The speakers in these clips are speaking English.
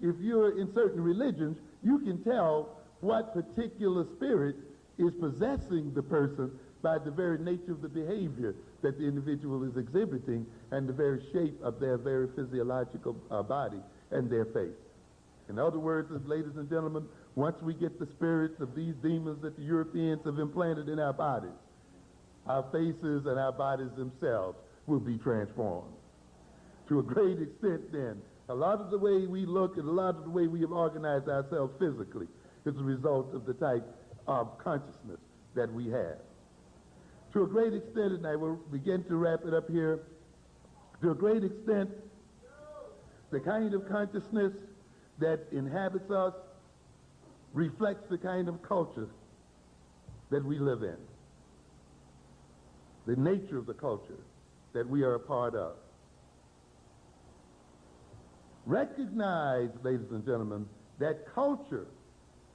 if you're in certain religions, you can tell what particular spirit is possessing the person by the very nature of the behavior that the individual is exhibiting and the very shape of their very physiological body and their face. In other words, ladies and gentlemen, once we get the spirits of these demons that the Europeans have implanted in our bodies, our faces and our bodies themselves will be transformed. To a great extent then, a lot of the way we look and a lot of the way we have organized ourselves physically is a result of the type of consciousness that we have. To a great extent, and I will begin to wrap it up here, to a great extent, the kind of consciousness that inhabits us reflects the kind of culture that we live in, the nature of the culture that we are a part of. Recognize, ladies and gentlemen, that culture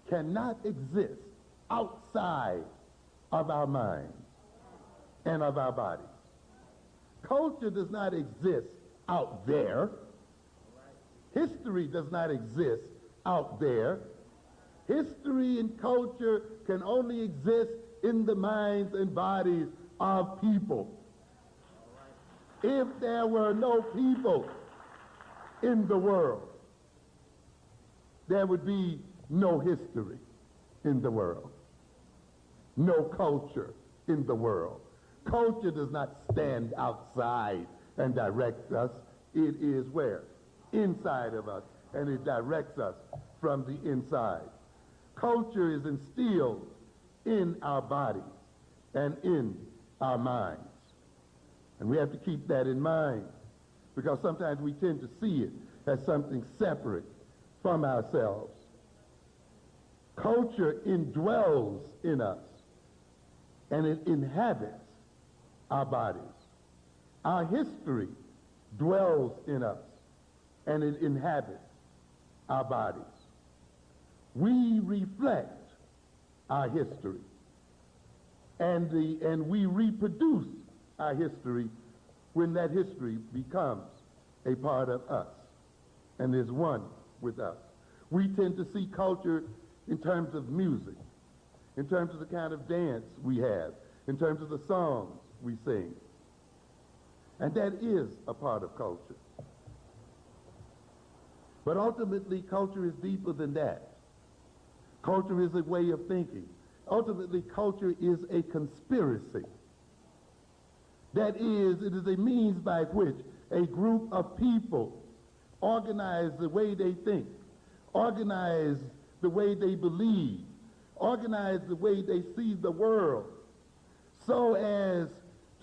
cannot exist outside of our minds and of our bodies. Culture does not exist out there. History does not exist out there. History and culture can only exist in the minds and bodies of people. If there were no people in the world, there would be no history in the world, no culture in the world. Culture does not stand outside and direct us. It is where? Inside of us, and it directs us from the inside. Culture is instilled in our bodies and in our minds. And we have to keep that in mind, because sometimes we tend to see it as something separate from ourselves. Culture indwells in us, and it inhabits our bodies. Our history dwells in us, and it inhabits our bodies. We reflect our history, and we reproduce our history when that history becomes a part of us and is one with us. We tend to see culture in terms of music, in terms of the kind of dance we have, in terms of the songs we sing. And that is a part of culture. But ultimately, culture is deeper than that. Culture is a way of thinking. Ultimately, culture is a conspiracy. That is, it is a means by which a group of people organize the way they think, organize the way they believe, organize the way they see the world, so as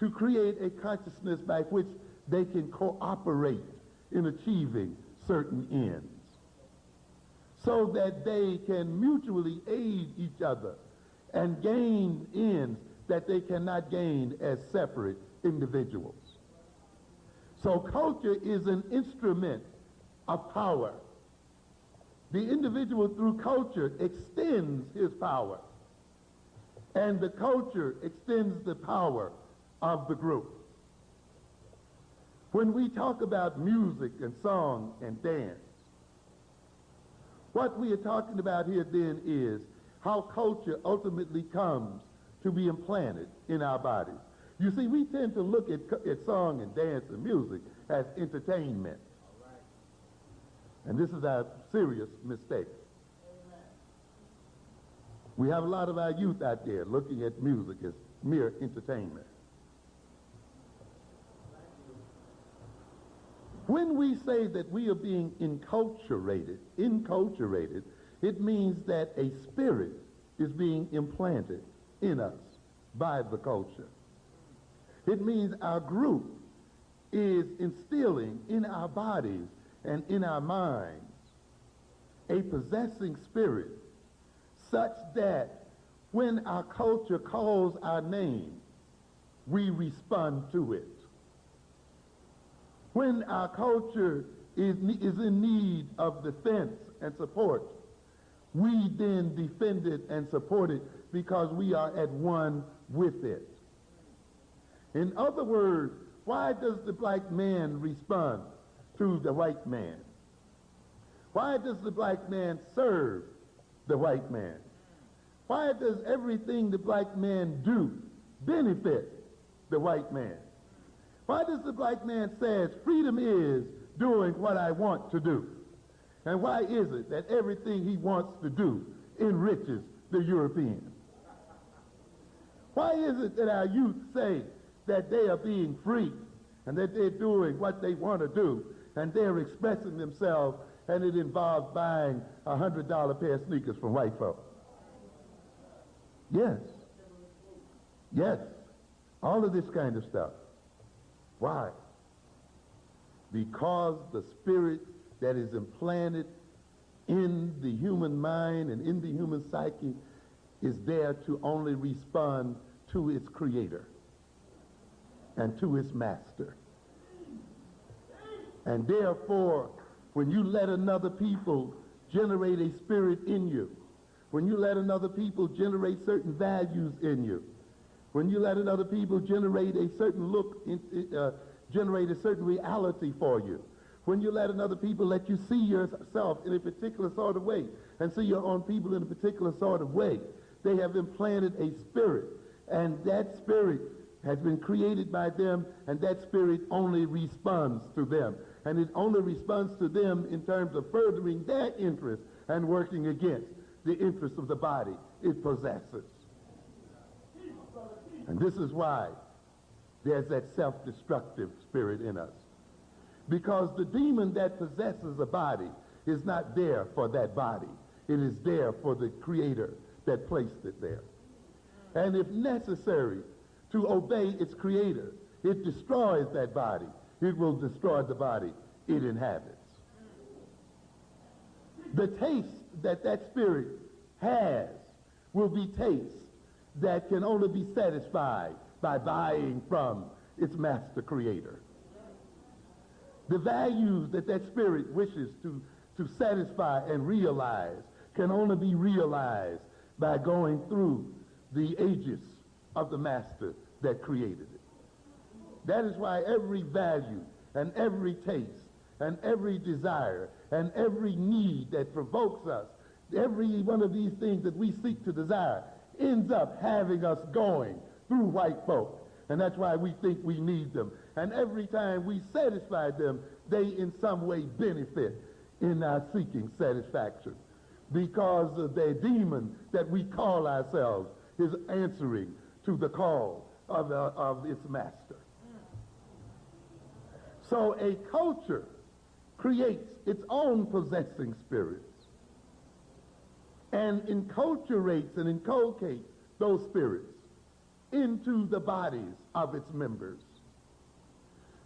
to create a consciousness by which they can cooperate in achieving certain ends, so that they can mutually aid each other and gain ends that they cannot gain as separate individuals. So culture is an instrument of power. The individual through culture extends his power, and the culture extends the power of the group. When we talk about music and song and dance, what we are talking about here then is how culture ultimately comes to be implanted in our bodies. You see, we tend to look at song and dance and music as entertainment. And this is our serious mistake. We have a lot of our youth out there looking at music as mere entertainment. When we say that we are being enculturated, it means that a spirit is being implanted in us by the culture. It means our group is instilling in our bodies and in our minds a possessing spirit such that when our culture calls our name, we respond to it. When our culture is in need of defense and support, we then defend it and support it because we are at one with it. In other words, why does the black man respond to the white man? Why does the black man serve the white man? Why does everything the black man do benefit the white man? Why does the black man say freedom is doing what I want to do? And why is it that everything he wants to do enriches the European? Why is it that our youth say that they are being free and that they're doing what they want to do and they're expressing themselves, and it involves buying a $100 pair of sneakers from white folk? Yes. Yes. All of this kind of stuff. Why? Because the spirit that is implanted in the human mind and in the human psyche is there to only respond to its creator and to its master. And therefore, when you let another people generate a spirit in you, when you let another people generate certain values in you, when you let another people generate a certain look, generate a certain reality for you, when you let another people let you see yourself in a particular sort of way and see your own people in a particular sort of way, they have implanted a spirit, and that spirit has been created by them, and that spirit only responds to them. And it only responds to them in terms of furthering their interest and working against the interests of the body it possesses. And this is why there's that self-destructive spirit in us. Because the demon that possesses a body is not there for that body. It is there for the creator that placed it there. And if necessary to obey its creator, it destroys that body. It will destroy the body it inhabits. The taste that that spirit has will be taste that can only be satisfied by buying from its master creator. The values that that spirit wishes to satisfy and realize can only be realized by going through the aegis of the master that created it. That is why every value and every taste and every desire and every need that provokes us, every one of these things that we seek to desire, ends up having us going through white folk. And that's why we think we need them. And every time we satisfy them, they in some way benefit in our seeking satisfaction. Because the demon that we call ourselves is answering to the call of its master. So a culture creates its own possessing spirits and enculturates and inculcates those spirits into the bodies of its members,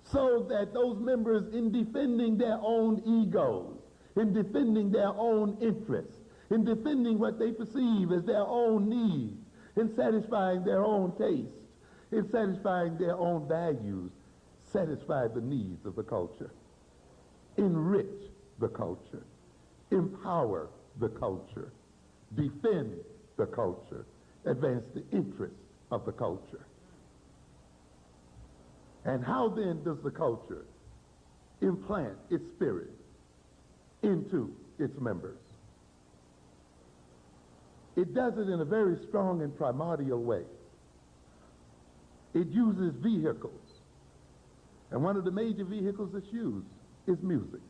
so that those members, in defending their own egos, in defending their own interests, in defending what they perceive as their own needs, in satisfying their own taste, in satisfying their own values, satisfy the needs of the culture, enrich the culture, empower the culture, defend the culture, advance the interests of the culture. And how then does the culture implant its spirit into its members? It does it in a very strong and primordial way. It uses vehicles. And one of the major vehicles it's used is music,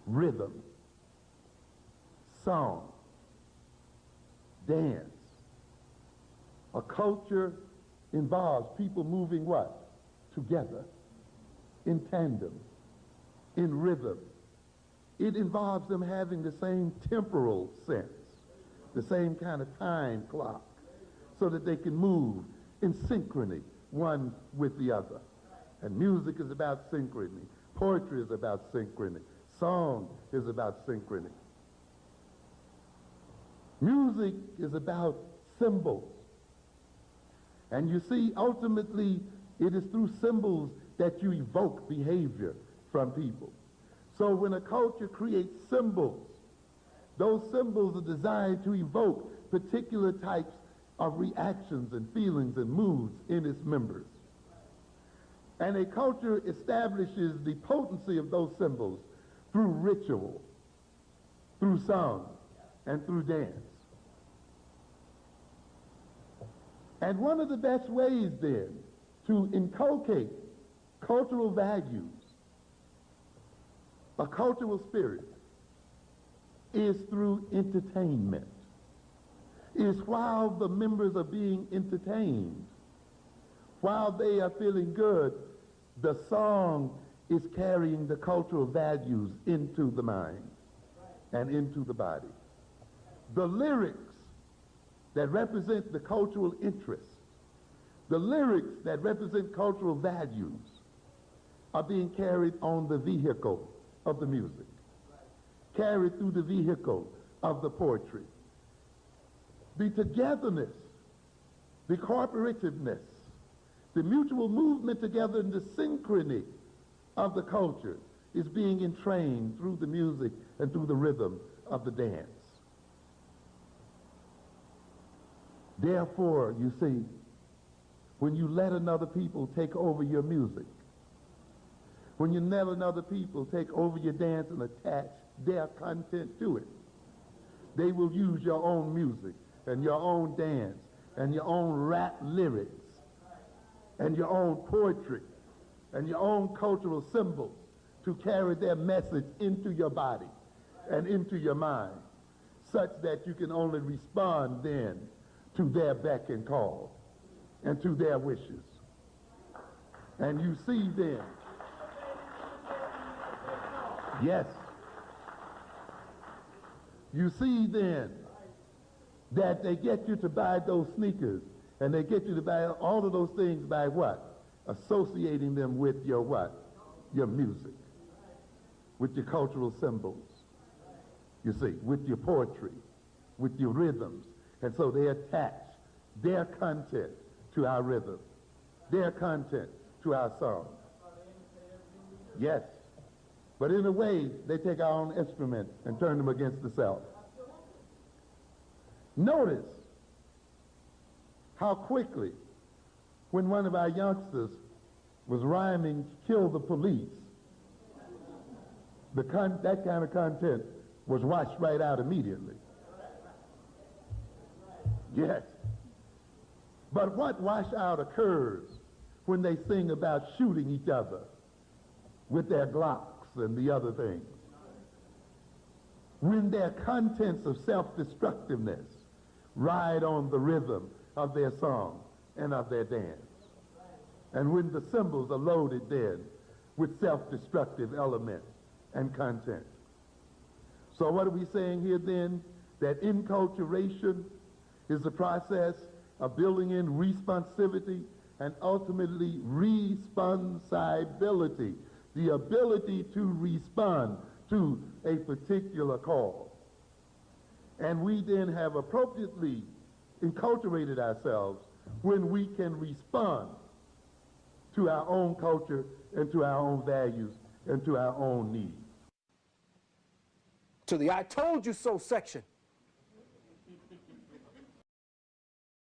rhythm, song, dance. A culture involves people moving what? Together, in tandem, in rhythm. It involves them having the same temporal sense, the same kind of time clock, so that they can move in synchrony, one with the other. And music is about synchrony. Poetry is about synchrony. Song is about synchrony. Music is about symbols. And you see, ultimately, it is through symbols that you evoke behavior from people. So when a culture creates symbols, those symbols are designed to evoke particular types of reactions and feelings and moods in its members. And a culture establishes the potency of those symbols through ritual, through song, and through dance. And one of the best ways then to inculcate cultural values, a cultural spirit, is through entertainment. Is while the members are being entertained, while they are feeling good, the song is carrying the cultural values into the mind and into the body. The lyrics that represent the cultural interest, the lyrics that represent cultural values are being carried on the vehicle of the music, carried through the vehicle of the poetry. The togetherness, the cooperativeness, the mutual movement together and the synchrony of the culture is being entrained through the music and through the rhythm of the dance. Therefore, you see, when you let another people take over your music, when you let another people take over your dance and attach their content to it, they will use your own music and your own dance and your own rap lyrics and your own poetry and your own cultural symbols to carry their message into your body and into your mind, such that you can only respond then to their beck and call and to their wishes. And you see then, yes, you see then that they get you to buy those sneakers and they get you to buy all of those things by what? Associating them with your what? Your music, with your cultural symbols, you see, with your poetry, with your rhythms. And so they attach their content to our rhythm, their content to our song. Yes. But in a way, they take our own instruments and turn them against the self. Notice how quickly, when one of our youngsters was rhyming "kill the police," that kind of content was washed right out immediately. Yes. But what washout occurs when they sing about shooting each other with their Glocks and the other things? When their contents of self-destructiveness ride on the rhythm of their song and of their dance. And when the symbols are loaded then with self-destructive elements and content. So what are we saying here then? That enculturation is the process of building in responsivity and ultimately responsibility, the ability to respond to a particular call. And we then have appropriately enculturated ourselves when we can respond to our own culture and to our own values and to our own needs. To the "I told you so" section